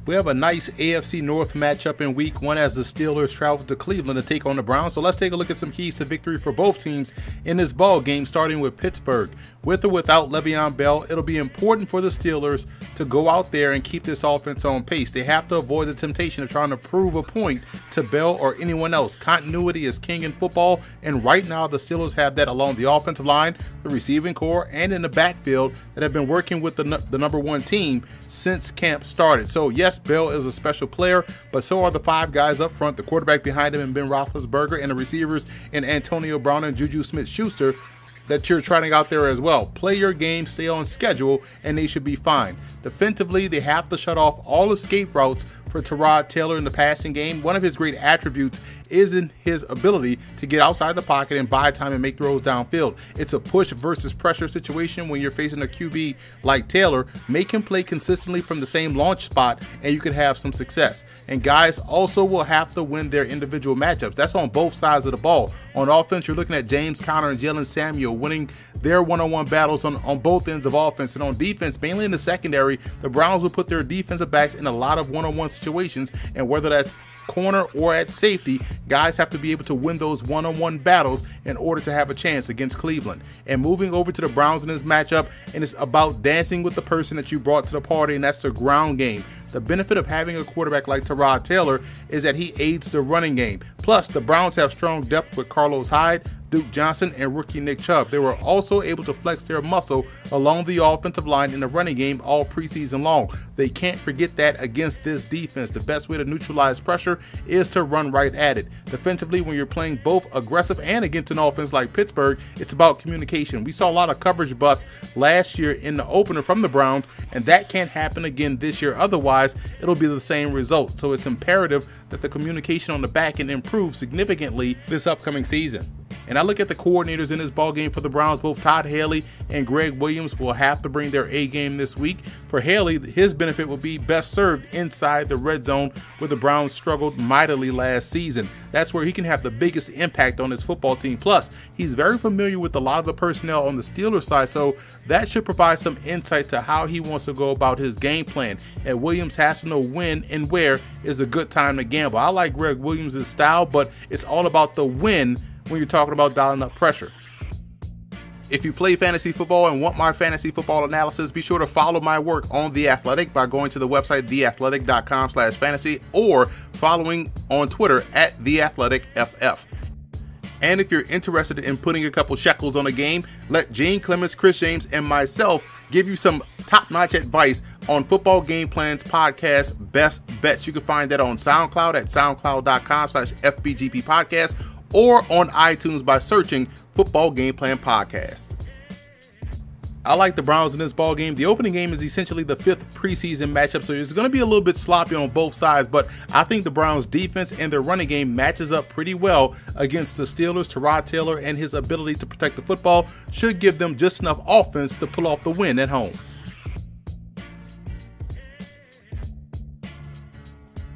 We have a nice AFC North matchup in week 1 as the Steelers travel to Cleveland to take on the Browns. So let's take a look at some keys to victory for both teams in this ball game, starting with Pittsburgh. With or without Le'Veon Bell, it'll be important for the Steelers to go out there and keep this offense on pace. They have to avoid the temptation of trying to prove a point to Bell or anyone else. Continuity is king in football, and right now the Steelers have that along the offensive line, the receiving core, and in the backfield that have been working with the number 1 team since camp started. So yes, Bell is a special player, but so are the 5 guys up front, the quarterback behind him in Ben Roethlisberger, and the receivers in Antonio Brown and Juju Smith-Schuster that you're trying out there as well. Play your game, stay on schedule, and they should be fine. Defensively, they have to shut off all escape routes for Tyrod Taylor in the passing game. One of his great attributes is in his ability to get outside the pocket and buy time and make throws downfield. It's a push versus pressure situation when you're facing a QB like Taylor. Make him play consistently from the same launch spot and you could have some success. And guys also will have to win their individual matchups. That's on both sides of the ball. On offense, you're looking at James Conner and Jalen Samuel winning their one-on-one battles on both ends of offense. And on defense, mainly in the secondary, the Browns will put their defensive backs in a lot of one-on-one situations, and whether that's corner or at safety, guys have to be able to win those one-on-one battles in order to have a chance against Cleveland. And moving over to the Browns in this matchup, and it's about dancing with the person that you brought to the party, and that's the ground game. The benefit of having a quarterback like Tyrod Taylor is that he aids the running game. Plus, the Browns have strong depth with Carlos Hyde, Duke Johnson, and rookie Nick Chubb. They were also able to flex their muscle along the offensive line in the running game all preseason long. They can't forget that against this defense. The best way to neutralize pressure is to run right at it. Defensively, when you're playing both aggressive and against an offense like Pittsburgh, it's about communication. We saw a lot of coverage busts last year in the opener from the Browns, and that can't happen again this year. Otherwise, it'll be the same result. So it's imperative that the communication on the back end improve significantly this upcoming season. And I look at the coordinators in this ball game for the Browns. Both Todd Haley and Greg Williams will have to bring their A game this week. For Haley, his benefit will be best served inside the red zone, where the Browns struggled mightily last season. That's where he can have the biggest impact on his football team. Plus, he's very familiar with a lot of the personnel on the Steelers side, so that should provide some insight to how he wants to go about his game plan. And Williams has to know when and where is a good time to gamble. I like Greg Williams' style, but it's all about the when when you're talking about dialing up pressure. If you play fantasy football and want my fantasy football analysis, be sure to follow my work on The Athletic by going to the website theathletic.com/fantasy or following on Twitter at TheAthleticFF. And if you're interested in putting a couple shekels on a game, let Gene Clemens, Chris James, and myself give you some top-notch advice on Football Game Plan's podcast, Best Bets. You can find that on SoundCloud at soundcloud.com/FBGP podcast or on iTunes by searching Football Game Plan Podcast. I like the Browns in this ball game. The opening game is essentially the 5th preseason matchup, so it's going to be a little bit sloppy on both sides, but I think the Browns defense and their running game matches up pretty well against the Steelers. Tyrod Taylor and his ability to protect the football should give them just enough offense to pull off the win at home.